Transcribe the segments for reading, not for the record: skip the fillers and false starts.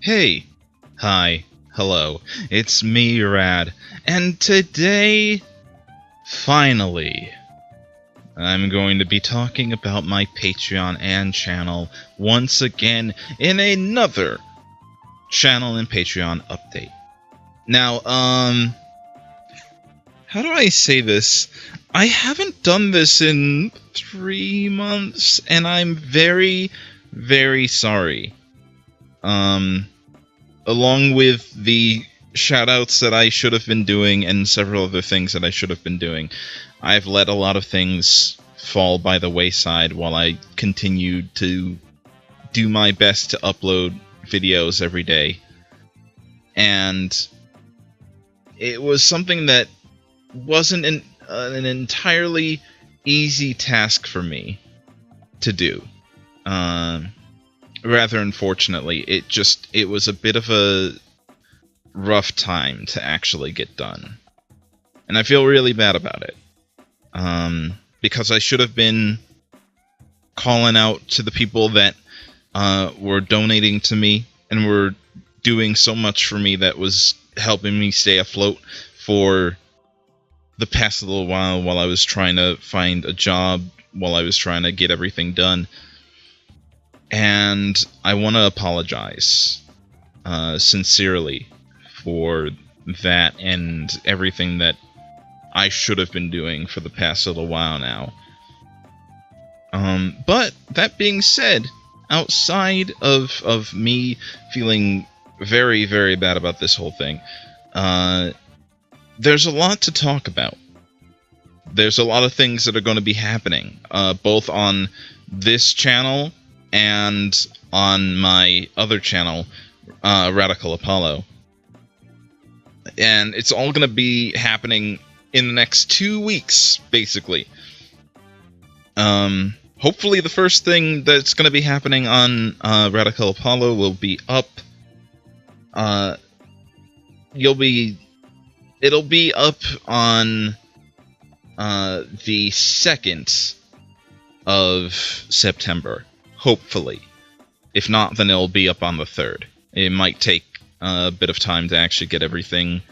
Hey, hi, hello, it's me, Rad, and today, finally, I'm going to be talking about my Patreon and channel once again in another channel and Patreon update. Now, how do I say this? I haven't done this in 3 months, and I'm very, very sorry. Along with the shoutouts that I should have been doing and several other things that I should have been doing, I've let a lot of things fall by the wayside while I continued to do my best to upload videos every day. And it was something that wasn't an entirely easy task for me to do. Rather unfortunately, it was a bit of a rough time to actually get done. And I feel really bad about it. Because I should have been calling out to the people that were donating to me and were doing so much for me that was helping me stay afloat for the past little while I was trying to find a job, while I was trying to get everything done. And I want to apologize sincerely for that and everything that I should have been doing for the past little while now. But that being said, outside of me feeling very, very bad about this whole thing, there's a lot to talk about. There's a lot of things that are going to be happening, both on this channel and on my other channel, radicalApollo. And it's all going to be happening in the next 2 weeks, basically. Hopefully the first thing that's going to be happening on radicalApollo will be up. It'll be up on the 2nd of September. Hopefully. If not, then it'll be up on the 3rd. It might take a bit of time to actually get everything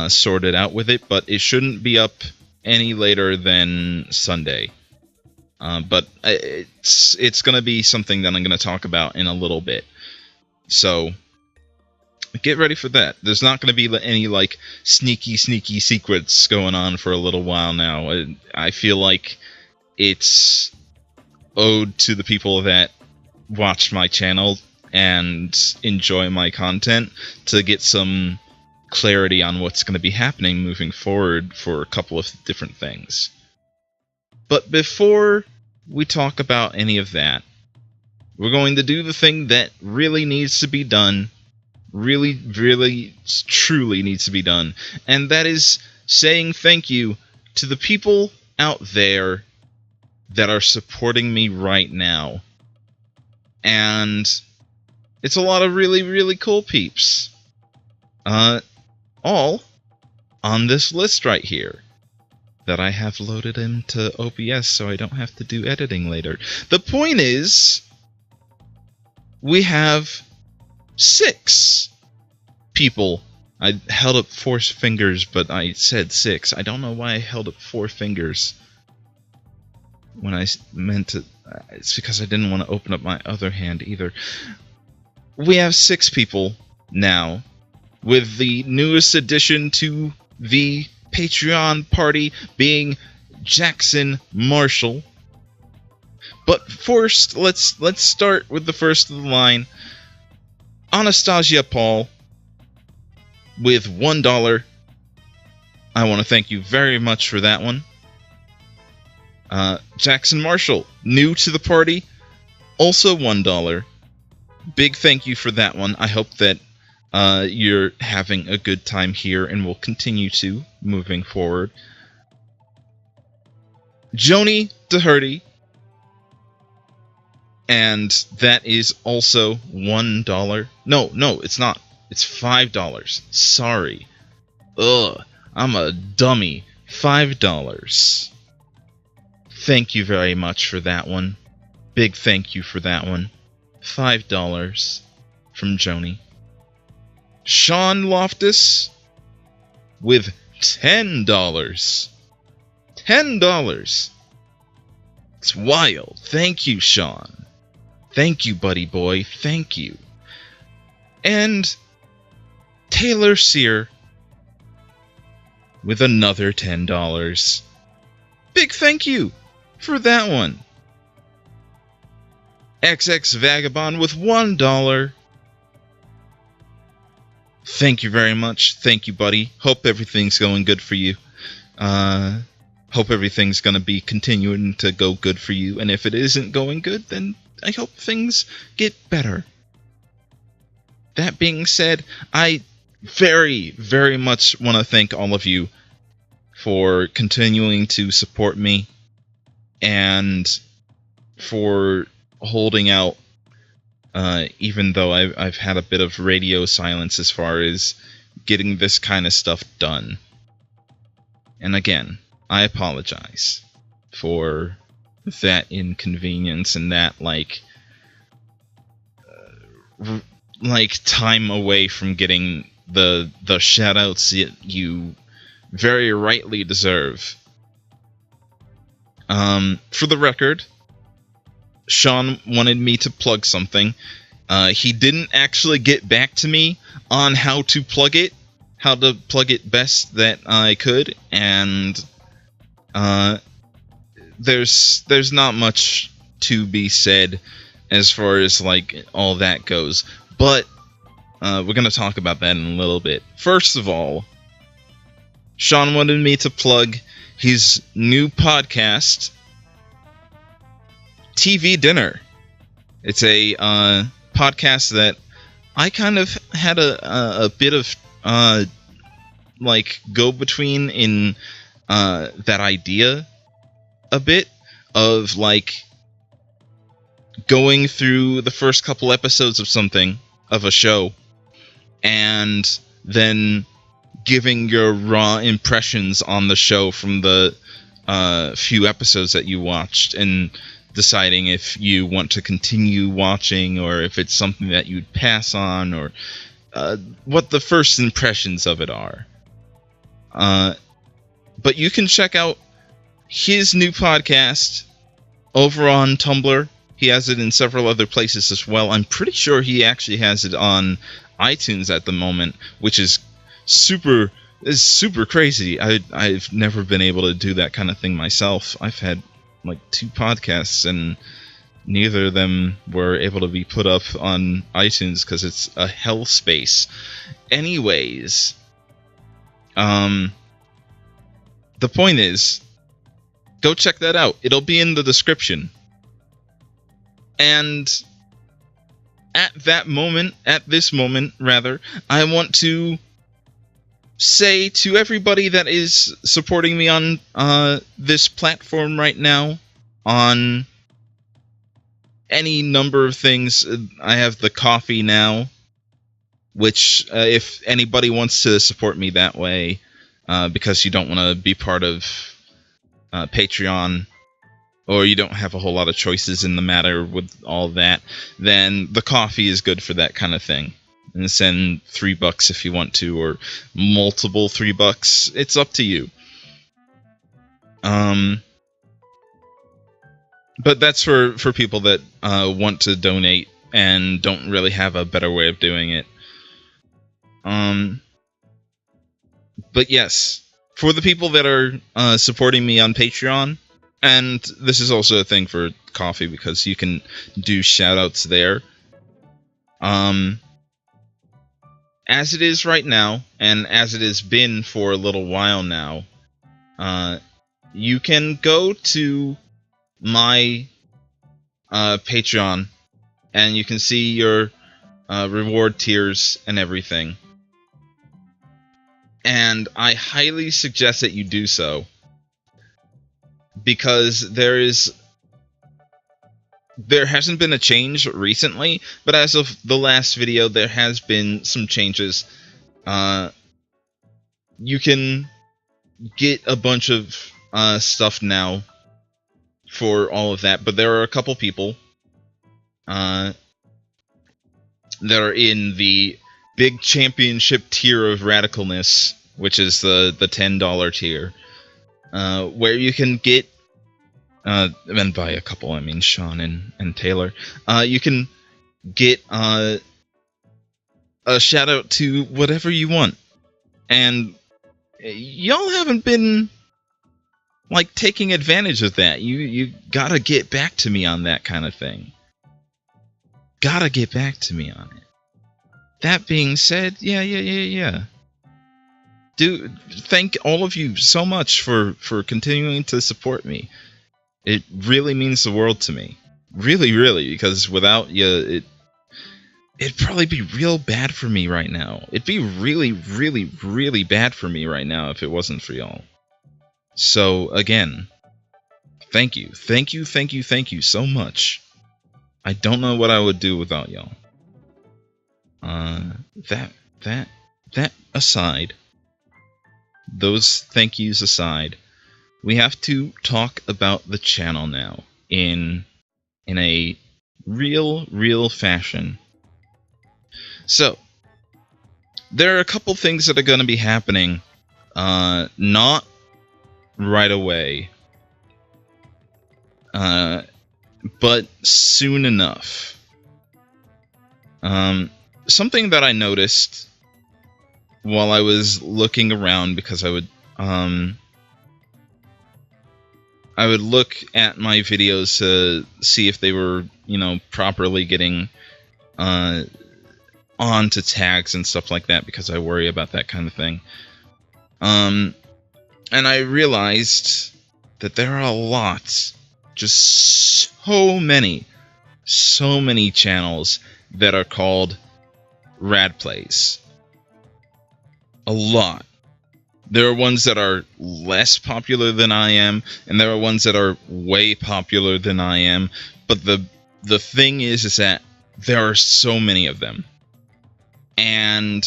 sorted out with it, but it shouldn't be up any later than Sunday. But it's going to be something that I'm going to talk about in a little bit. So, get ready for that. There's not going to be any, like, sneaky secrets going on for a little while now. I feel like it's owed to the people that watch my channel and enjoy my content to get some clarity on what's going to be happening moving forward for a couple of different things. But before we talk about any of that, we're going to do the thing that really needs to be done, really, truly needs to be done, and that is saying thank you to the people out there that are supporting me right now. And it's a lot of really cool peeps. All on this list right here that I have loaded into OBS so I don't have to do editing later. The point is, we have 6 people. I held up 4 fingers, but I said 6. I don't know why I held up 4 fingers when I meant to. It's because I didn't want to open up my other hand either. We have 6 people now, with the newest addition to the Patreon party being Jackson Marshall. But first, let's start with the first of the line. Anastasia Paul with $1. I want to thank you very much for that one. Jackson Marshall, new to the party, also $1. Big thank you for that one. I hope that you're having a good time here and will continue to moving forward. Joni Doherty, and that is also $1. No, it's not. It's $5. Sorry. I'm a dummy. $5. Thank you very much for that one. Big thank you for that one. $5. from Joni. Sean Loftus with $10. $10. It's wild. Thank you, Sean. Thank you, buddy boy. Thank you. And Taylor Sear with another $10. Big thank you for that one. XX Vagabond with $1. Thank you very much. Thank you, buddy. Hope everything's going good for you. Hope everything's going to be continuing to go good for you. And if it isn't going good, then I hope things get better. That being said, I very, very much want to thank all of you for continuing to support me and for holding out, even though I've had a bit of radio silence as far as getting this kind of stuff done. And again, I apologize for that inconvenience and that, like time away from getting the shoutouts that you very rightly deserve. For the record, Sean wanted me to plug something. He didn't actually get back to me on how to plug it best that I could, and there's not much to be said as far as like all that goes, but we're gonna talk about that in a little bit. First of all, Sean wanted me to plug his new podcast, TV Dinner. It's a podcast that I kind of had a bit of like go between in that idea a bit of like going through the first couple episodes of a show and then giving your raw impressions on the show from the few episodes that you watched and deciding if you want to continue watching or if it's something that you'd pass on or what the first impressions of it are. But you can check out his new podcast over on Tumblr. He has it in several other places as well. I'm pretty sure he actually has it on iTunes at the moment, which is super crazy. I've never been able to do that kind of thing myself. I've had like 2 podcasts and neither of them were able to be put up on iTunes because it's a hell space. Anyways, the point is, go check that out. It'll be in the description. And at this moment, I want to say to everybody that is supporting me on this platform right now, on any number of things. I have the coffee now, which if anybody wants to support me that way, because you don't want to be part of Patreon, or you don't have a whole lot of choices in the matter with all that, then the coffee is good for that kind of thing. And send $3 if you want to, or multiple $3. It's up to you. But that's for people that want to donate and don't really have a better way of doing it. But yes, for the people that are supporting me on Patreon, and this is also a thing for coffee because you can do shoutouts there. As it is right now, and as it has been for a little while now, you can go to my Patreon, and you can see your reward tiers and everything. And I highly suggest that you do so, because there hasn't been a change recently, but as of the last video, there has been some changes. You can get a bunch of stuff now for all of that, but there are a couple people that are in the big championship tier of radicalness, which is the $10 tier, where you can get, and by a couple I mean Sean and Taylor, you can get a shout out to whatever you want. And y'all haven't been like taking advantage of that. You gotta get back to me on that kind of thing. Gotta get back to me on it. That being said, yeah. Thank all of you so much for continuing to support me. It really means the world to me. Really, really, because without you, it'd probably be real bad for me right now. It'd be really, really, really bad for me right now if it wasn't for y'all. So, again, thank you. Thank you so much. I don't know what I would do without y'all. That aside, those thank yous aside, we have to talk about the channel now in a real fashion. So, there are a couple things that are going to be happening, not right away, but soon enough. Something that I noticed while I was looking around, because I would look at my videos to see if they were, properly getting onto tags and stuff like that, because I worry about that kind of thing. And I realized that there are a lot, just so many channels that are called Rad Plays. A lot. There are ones that are less popular than I am, and there are ones that are way popular than I am. But the thing is that there are so many of them. And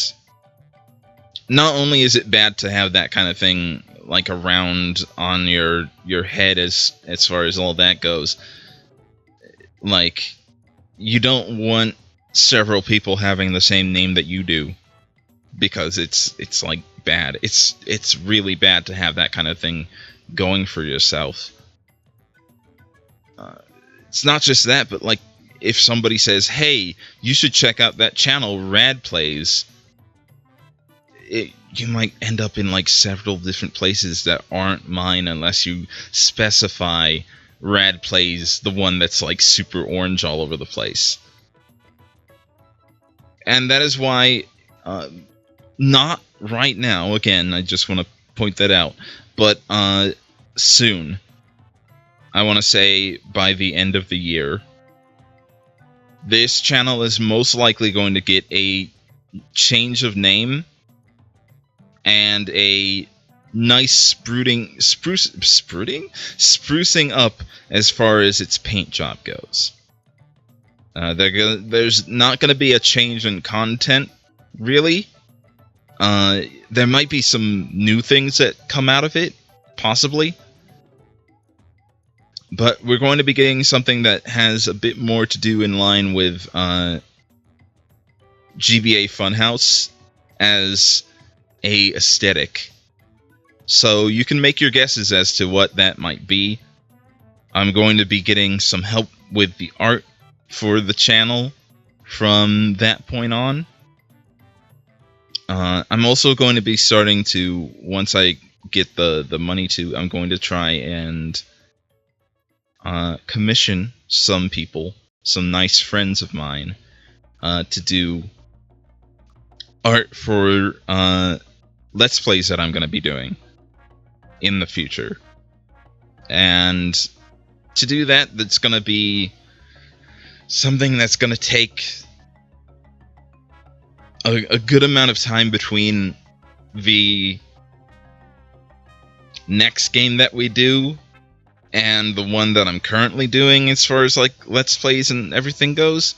not only is it bad to have that kind of thing like around on your head as far as all that goes, like, you don't want several people having the same name that you do, because it's like bad. It's really bad to have that kind of thing going for yourself. It's not just that, but like, if somebody says, hey, you should check out that channel, Rad Plays, you might end up in like several different places that aren't mine unless you specify Rad Plays, the one that's like super orange all over the place. And that is why, not right now, again, I just want to point that out, but soon, I want to say by the end of the year, this channel is most likely going to get a change of name and a nice sprucing up as far as its paint job goes. There's not going to be a change in content, really. There might be some new things that come out of it, possibly. But we're going to be getting something that has a bit more to do in line with GBA Funhouse as a aesthetic. So you can make your guesses as to what that might be. I'm going to be getting some help with the art for the channel from that point on. I'm also going to be starting to, once I get the money to, I'm going to try and commission some people, some nice friends of mine, to do art for Let's Plays that I'm going to be doing in the future. And to do that, that's going to be something that's going to take a good amount of time between the next game that we do and the one that I'm currently doing as far as like Let's Plays and everything goes.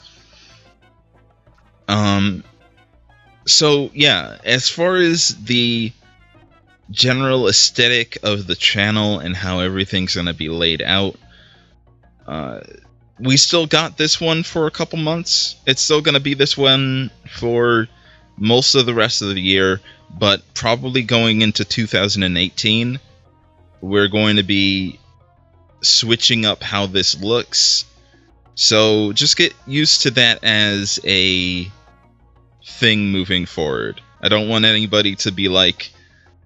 So yeah, as far as the general aesthetic of the channel and how everything's going to be laid out, we still got this one for a couple months. It's still going to be this one for most of the rest of the year, but probably going into 2018, we're going to be switching up how this looks. So just get used to that as a thing moving forward. I don't want anybody to be like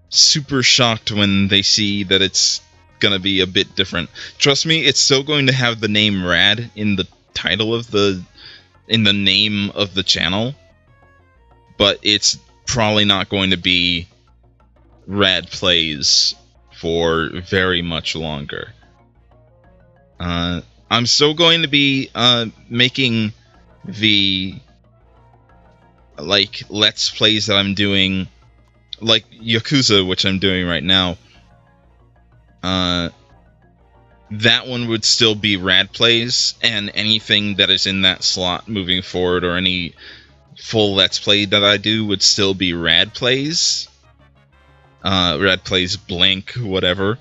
super shocked when they see that it's gonna be a bit different. Trust me, it's still going to have the name Rad in the title of the name of the channel, but it's probably not going to be Rad Plays for very much longer. I'm still going to be making the like Let's Plays that I'm doing, like Yakuza, which I'm doing right now. That one would still be Rad Plays, and anything that is in that slot moving forward, or any full Let's Play that I do, would still be Rad Plays. Rad Plays blank, whatever.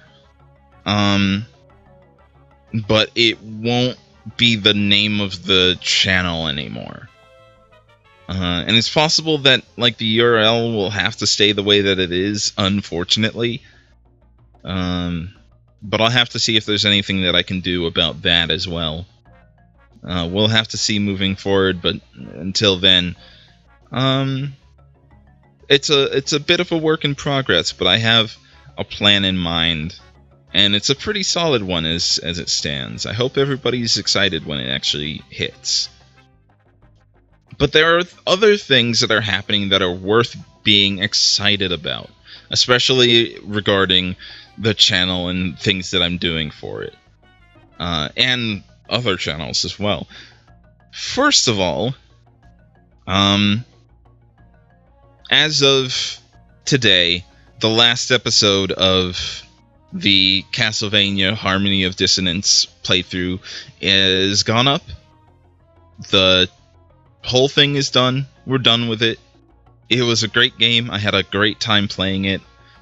But it won't be the name of the channel anymore. And it's possible that like the URL will have to stay the way that it is, unfortunately. But I'll have to see if there's anything that I can do about that as well. We'll have to see moving forward, but until then, it's a bit of a work in progress, but I have a plan in mind, and it's a pretty solid one as it stands. I hope everybody's excited when it actually hits. But there are other things that are happening that are worth being excited about, especially regarding the channel and things that I'm doing for it. And other channels as well. First of all, as of today, the last episode of the Castlevania Harmony of Dissonance playthrough is gone up. The whole thing is done. We're done with it. It was a great game. I had a great time playing it.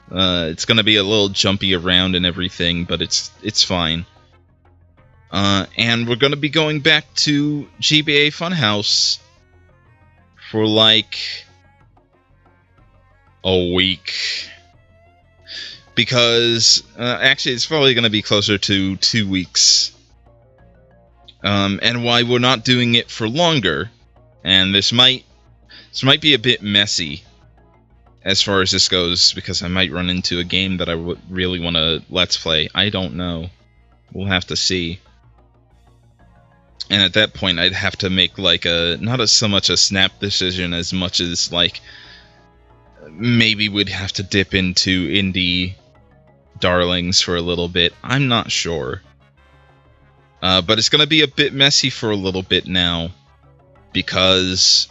It's going to be a little jumpy around and everything, but it's fine. And we're going to be going back to GBA Funhouse for like a week. Because, actually, it's probably going to be closer to 2 weeks. And why we're not doing it for longer, and this might be a bit messy as far as this goes, because I might run into a game that I would really want to Let's Play. I don't know. We'll have to see. And at that point, I'd have to make like not so much a snap decision as much as like maybe we'd have to dip into indie darlings for a little bit. I'm not sure. But it's going to be a bit messy for a little bit now, because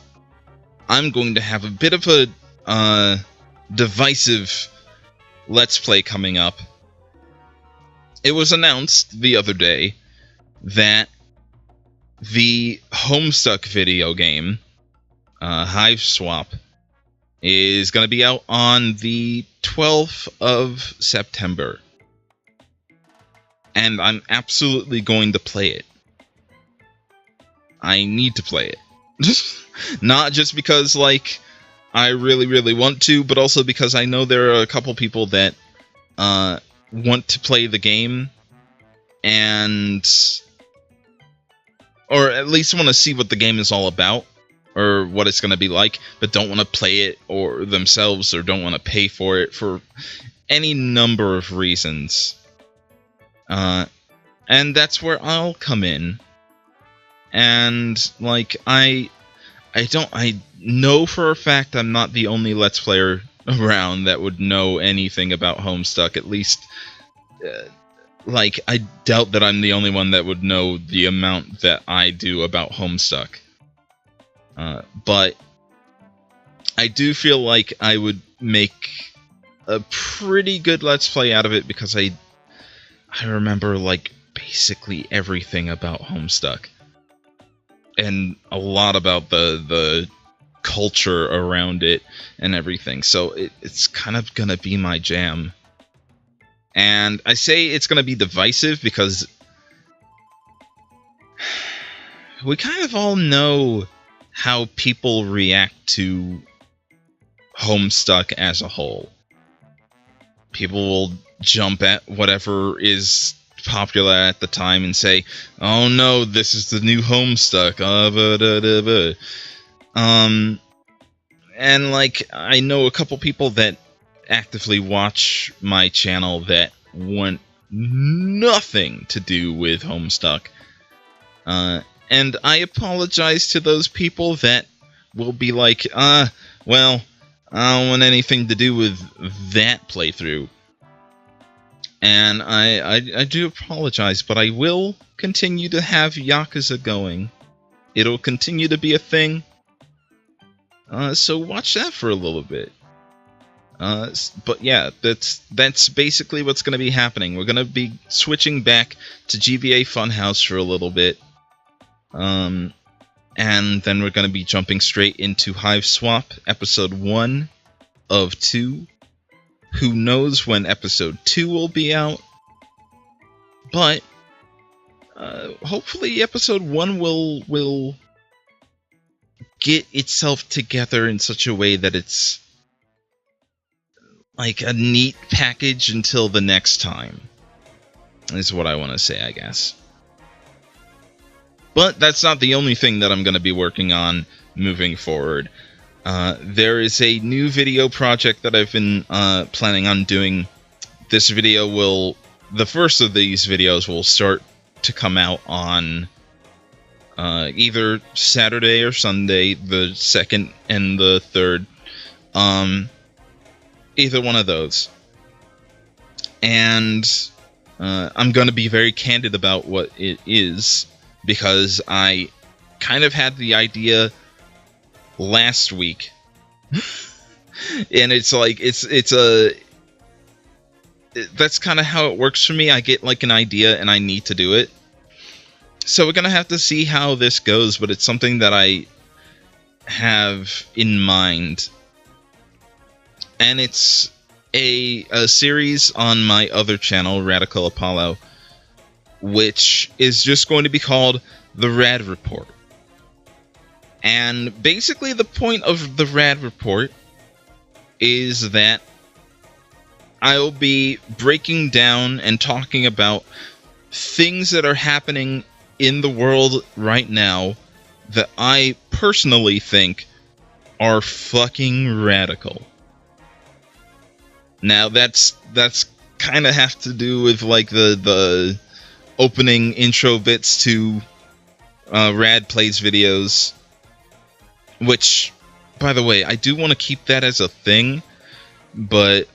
I'm going to have a bit of a divisive Let's Play coming up. It was announced the other day that the Homestuck video game, Hiveswap, is going to be out on the 12th of September. And I'm absolutely going to play it. I need to play it. Not just because, like, I really, really want to, but also because I know there are a couple people that want to play the game, and or at least want to see what the game is all about, or what it's going to be like, but don't want to play it or themselves, or don't want to pay for it for any number of reasons. And that's where I'll come in. And, like, I know for a fact I'm not the only Let's Player around that would know anything about Homestuck. At least, like, I doubt that I'm the only one that would know the amount that I do about Homestuck. But I do feel like I would make a pretty good Let's Play out of it, because I remember, like, basically everything about Homestuck. And a lot about the culture around it and everything. So it's kind of gonna be my jam. And I say it's gonna be divisive because we kind of all know how people react to Homestuck as a whole. People will jump at whatever is popular at the time and say, "Oh no, this is the new Homestuck." And like, I know a couple people that actively watch my channel that want nothing to do with Homestuck. And I apologize to those people that will be like, well, I don't want anything to do with that playthrough. And I do apologize, but I will continue to have Yakuza going. It'll continue to be a thing. So watch that for a little bit. But yeah, that's basically what's going to be happening. We're going to be switching back to GBA Funhouse for a little bit. And then we're going to be jumping straight into Hiveswap, episode 1 of 2. Who knows when episode 2 will be out? But hopefully episode 1 will get itself together in such a way that it's like a neat package until the next time, is what I want to say, I guess. But that's not the only thing that I'm going to be working on moving forward. There is a new video project that I've been planning on doing. This video the first of these videos will start to come out on either Saturday or Sunday, the 2nd and the 3rd. Either one of those. And I'm going to be very candid about what it is, because I kind of had the idea last week. And it's like, that's kind of how it works for me. I get like an idea and I need to do it. So we're going to have to see how this goes, but it's something that I have in mind. And it's a series on my other channel, radicalApollo, which is just going to be called The Rad Report. And basically the point of the Rad Report is that I'll be breaking down and talking about things that are happening in the world right now that I personally think are fucking radical. Now that's kind of have to do with like the opening intro bits to Rad Plays videos, which, by the way, I do want to keep that as a thing, but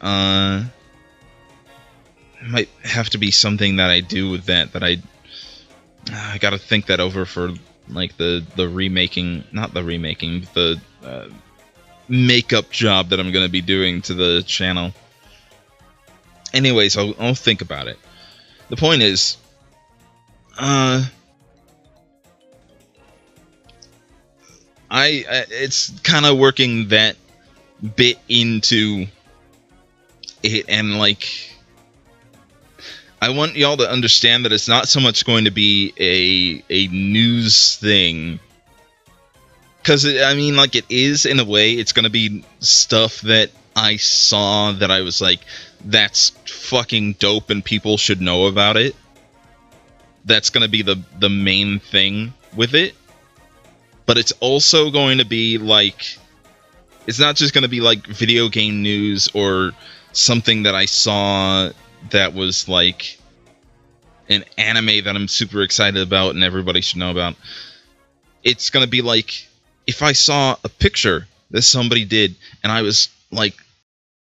might have to be something that I do with that I gotta think that over for like the remaking, not the remaking, the makeup job that I'm gonna be doing to the channel. Anyways, I'll think about it. The point is, it's kind of working that bit into it, and like, I want y'all to understand that it's not so much going to be a news thing, because I mean, like, it is in a way. It's going to be stuff that I saw that I was like, that's fucking dope and people should know about it. That's going to be the main thing with it. But it's also going to be like, it's not just going to be like video game news or something that I saw that was like an anime that I'm super excited about and everybody should know about. It's going to be like, if I saw a picture that somebody did and I was like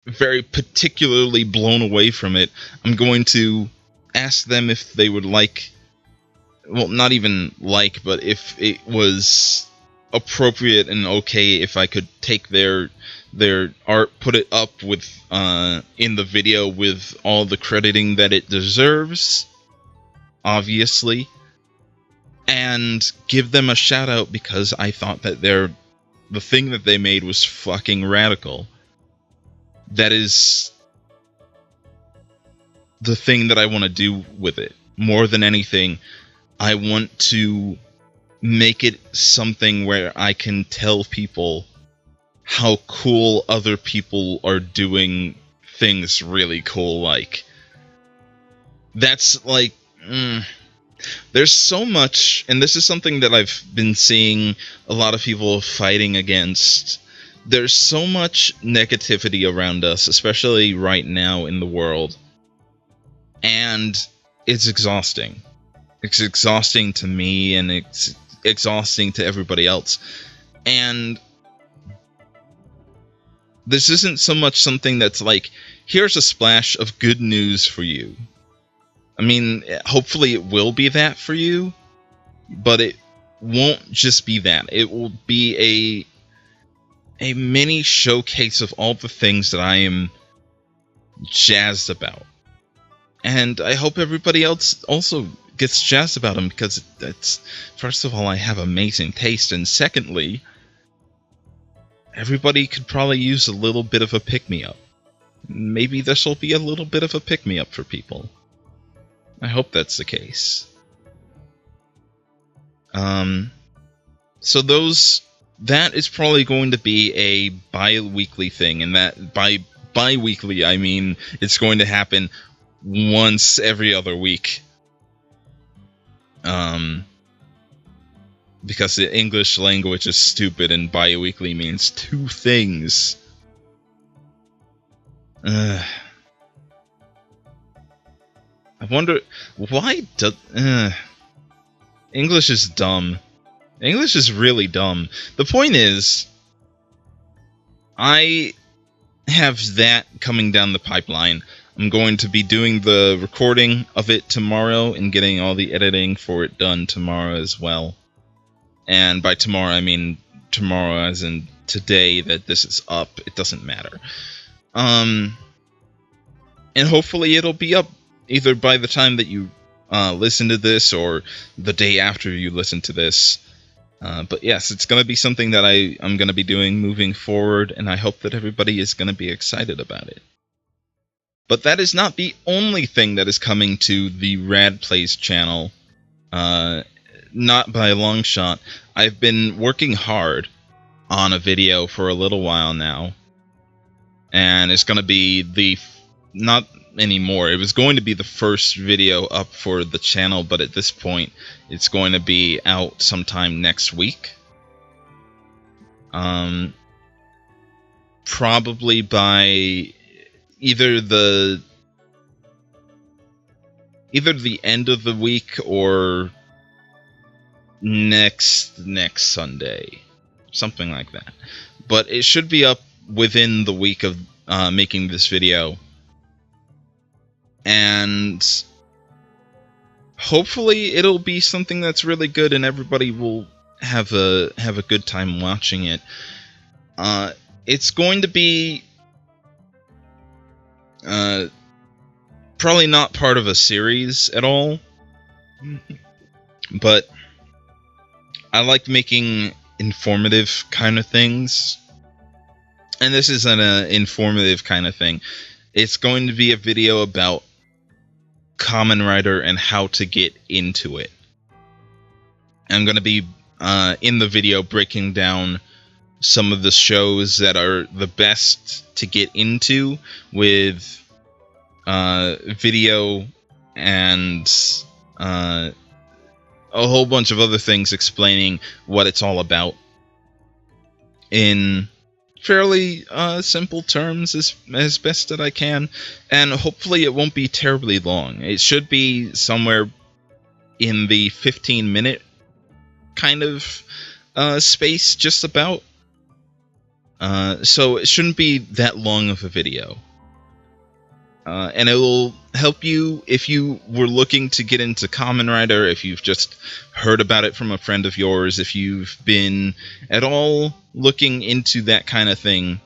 very particularly blown away from it, I'm going to ask them if they would like, well, not even like, but if it was appropriate and okay if I could take their art, put it up with in the video with all the crediting that it deserves, obviously, and give them a shout out because I thought that the thing that they made was fucking radical. That is the thing that I want to do with it. More than anything, I want to make it something where I can tell people how cool other people are doing things really cool like. That's like... there's so much, and this is something that I've been seeing a lot of people fighting against. There's so much negativity around us, especially right now in the world. And it's exhausting. It's exhausting to me, and it's exhausting to everybody else. And this isn't so much something that's like, here's a splash of good news for you. I mean, hopefully it will be that for you, but it won't just be that. It will be a mini showcase of all the things that I am jazzed about. And I hope everybody else also gets jazzed about them, because that's, first of all, I have amazing taste, and secondly, everybody could probably use a little bit of a pick-me-up. Maybe this will be a little bit of a pick-me-up for people. I hope that's the case. So that is probably going to be a bi-weekly thing, and that by bi-weekly I mean it's going to happen once every other week. Because the English language is stupid, and bi-weekly means two things. I wonder why English is dumb. English is really dumb. The point is, I have that coming down the pipeline. I'm going to be doing the recording of it tomorrow and getting all the editing for it done tomorrow as well. And by tomorrow, I mean tomorrow as in today that this is up. It doesn't matter. And hopefully it'll be up either by the time that you listen to this or the day after you listen to this. But yes, it's going to be something that I'm going to be doing moving forward, and I hope that everybody is going to be excited about it. But that is not the only thing that is coming to the Rad Plays channel. Not by a long shot. I've been working hard on a video for a little while now. And it's going to be not anymore. It was going to be the first video up for the channel, but at this point, it's going to be out sometime next week. Probably by either the end of the week or next Sunday, something like that. But it should be up within the week of making this video, and hopefully it'll be something that's really good and everybody will have a good time watching it. It's going to be probably not part of a series at all, but I like making informative kind of things, and this is an informative kind of thing. It's going to be a video about Kamen Rider and how to get into it. I'm going to be in the video breaking down some of the shows that are the best to get into with video and a whole bunch of other things explaining what it's all about in fairly simple terms as best that I can, and hopefully it won't be terribly long. It should be somewhere in the 15-minute kind of space, just about. So it shouldn't be that long of a video. And it will help you if you were looking to get into Kamen Rider, if you've just heard about it from a friend of yours, if you've been at all looking into that kind of thing,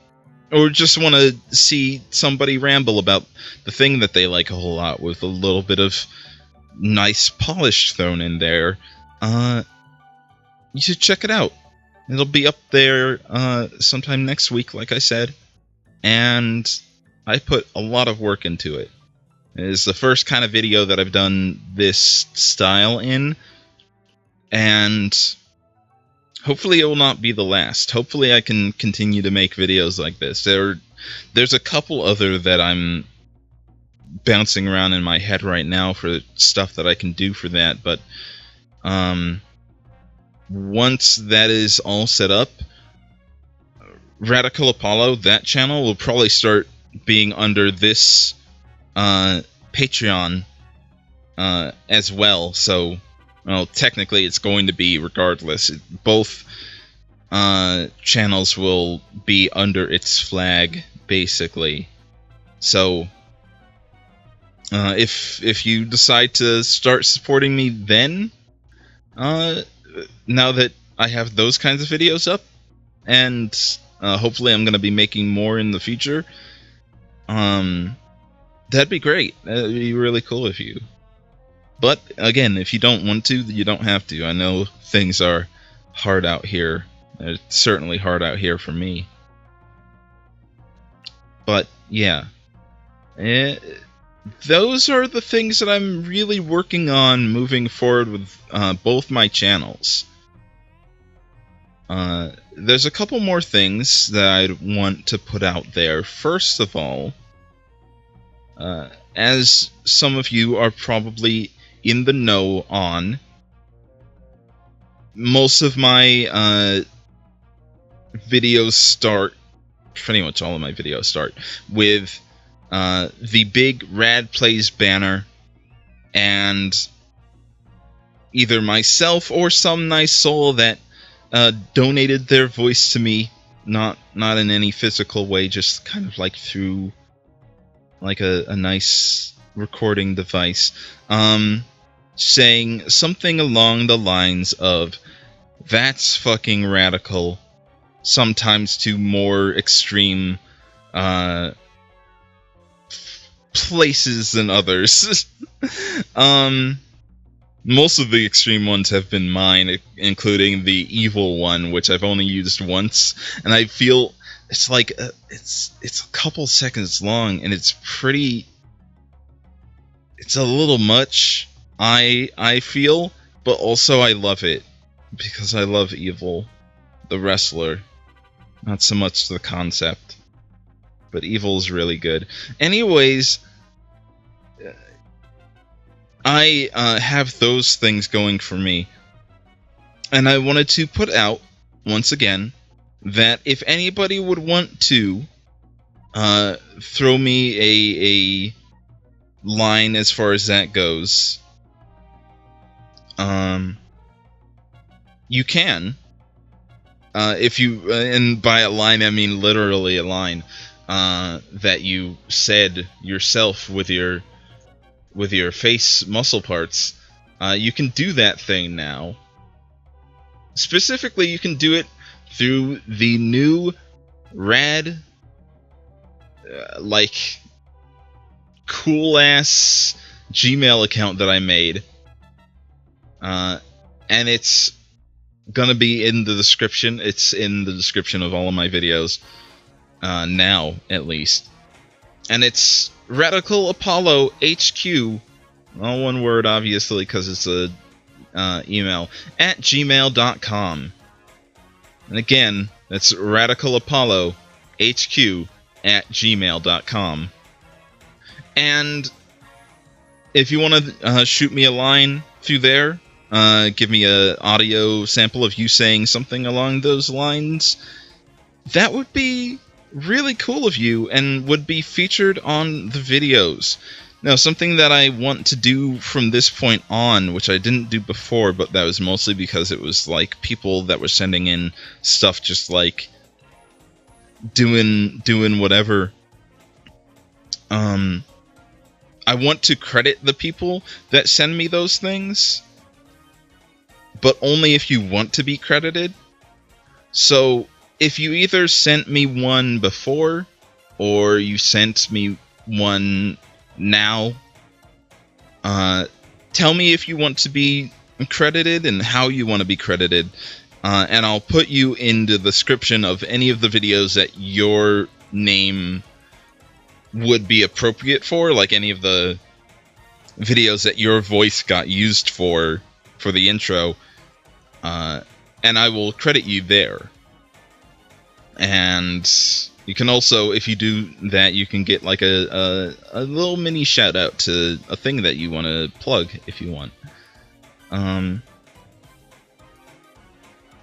or just want to see somebody ramble about the thing that they like a whole lot with a little bit of nice polish thrown in there, you should check it out. It'll be up there sometime next week, like I said, and I put a lot of work into it. It is the first kind of video that I've done this style in, and hopefully it will not be the last. Hopefully I can continue to make videos like this. There's a couple other that I'm bouncing around in my head right now for stuff that I can do for that, but once that is all set up, radicalApollo, that channel, will probably start being under this Patreon as well. So, well, technically it's going to be regardless. Both channels will be under its flag, basically. So, if you decide to start supporting me then, now that I have those kinds of videos up, and hopefully I'm going to be making more in the future, that'd be great. That'd be really cool of you. But, again, if you don't want to, you don't have to. I know things are hard out here. It's certainly hard out here for me. But, yeah. Those are the things that I'm really working on moving forward with both my channels. There's a couple more things that I'd want to put out there. First of all, as some of you are probably in the know on, most of my videos start, pretty much all of my videos start, with the big Rad Plays banner, and either myself or some nice soul that donated their voice to me, not in any physical way, just kind of like through like a nice recording device, saying something along the lines of, "That's fucking radical," sometimes to more extreme places than others. Most of the extreme ones have been mine, including the evil one, which I've only used once, and I feel it's like it's a couple seconds long, and it's a little much, I feel, but also I love it because I love Evil, the wrestler, not so much the concept. But Evil's really good. Anyways, I have those things going for me. And I wanted to put out, once again, that if anybody would want to throw me a line as far as that goes, you can. If you, and by a line I mean literally a line, that you said yourself with your face muscle parts, you can do that thing now. Specifically, you can do it through the new rad, like, cool-ass Gmail account that I made. And it's gonna be in the description. It's in the description of all of my videos. Now, at least. And it's radicalApollohq, all one word, obviously, because it's a email, at gmail.com. And again, that's radicalApollohq at gmail.com. And if you want to shoot me a line through there, give me an audio sample of you saying something along those lines, that would be really cool of you and would be featured on the videos. Now, something that I want to do from this point on, which I didn't do before, but that was mostly because it was like people that were sending in stuff just like doing whatever. I want to credit the people that send me those things, but only if you want to be credited. So if you either sent me one before, or you sent me one now, tell me if you want to be credited and how you want to be credited, and I'll put you in the description of any of the videos that your name would be appropriate for, like any of the videos that your voice got used for the intro. and I will credit you there. And you can also, if you do that, you can get like a little mini shout out to a thing that you want to plug if you want.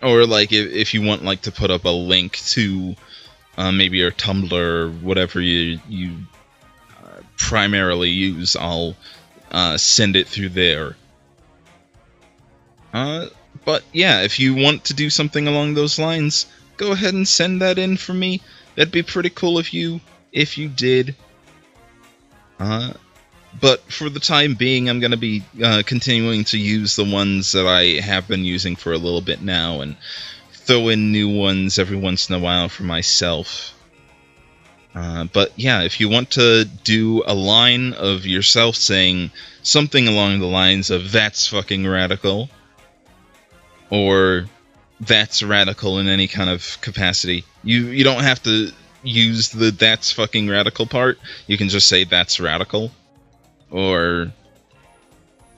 Or like if you want like to put up a link to maybe your Tumblr or whatever you primarily use, I'll send it through there. But yeah, if you want to do something along those lines, go ahead and send that in for me. That'd be pretty cool if you did. But for the time being, I'm going to be continuing to use the ones that I have been using for a little bit now, and throw in new ones every once in a while for myself. But yeah, if you want to do a line of yourself saying something along the lines of "That's fucking radical," or "That's radical" in any kind of capacity, you don't have to use the "That's fucking radical" part. You can just say "That's radical," or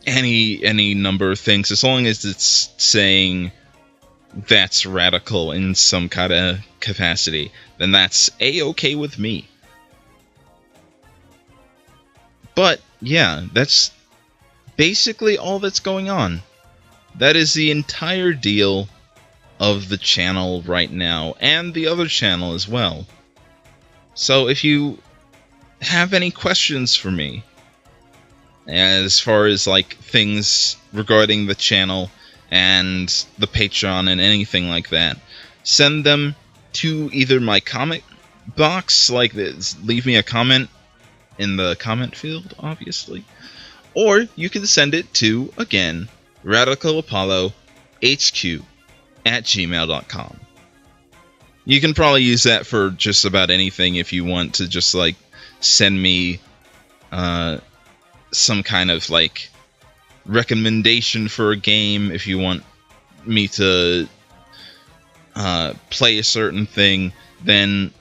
any number of things, as long as it's saying "That's radical" in some kind of capacity, then that's a-okay with me. But yeah, that's basically all that's going on. That is the entire deal of the channel right now, and the other channel as well. So if you have any questions for me, as far as like things regarding the channel and the Patreon and anything like that, send them to either my comment box, like this, leave me a comment in the comment field, obviously, or you can send it to, again, radicalapollohq@gmail.com. You can probably use that for just about anything if you want to just like send me some kind of like recommendation for a game, if you want me to play a certain thing, then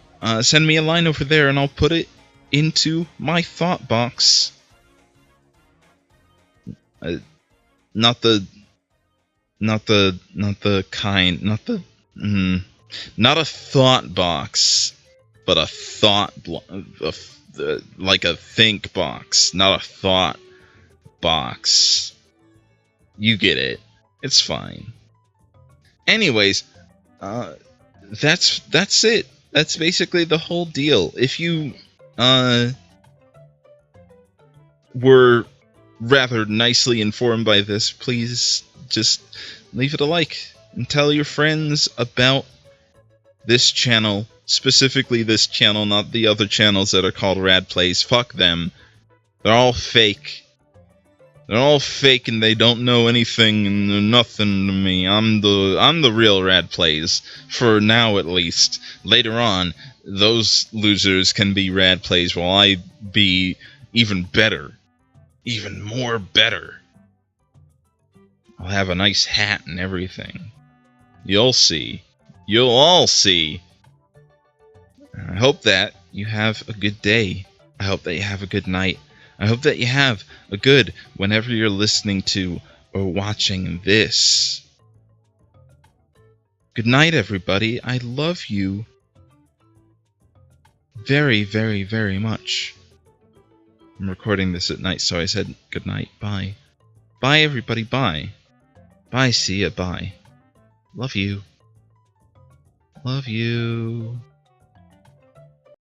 send me a line over there and I'll put it into my thought box. Not a thought box, but a thought like a think box, not a thought box. You get it. It's fine. Anyways, that's it. That's basically the whole deal. If you were rather nicely informed by this, please just leave it a like and tell your friends about this channel, specifically this channel, not the other channels that are called Rad Plays. Fuck them. They're all fake. They're all fake and they don't know anything and they're nothing to me. I'm the real Rad Plays, for now at least. Later on, those losers can be Rad Plays while I be even better. Even more better. I'll have a nice hat and everything. You'll see. You'll all see. I hope that you have a good day. I hope that you have a good night. I hope that you have a good whenever you're listening to or watching this. Good night, everybody. I love you very, very, very much. I'm recording this at night, so I said good night. Bye. Bye, everybody. Bye. Bye, see ya. Bye. Love you. Love you.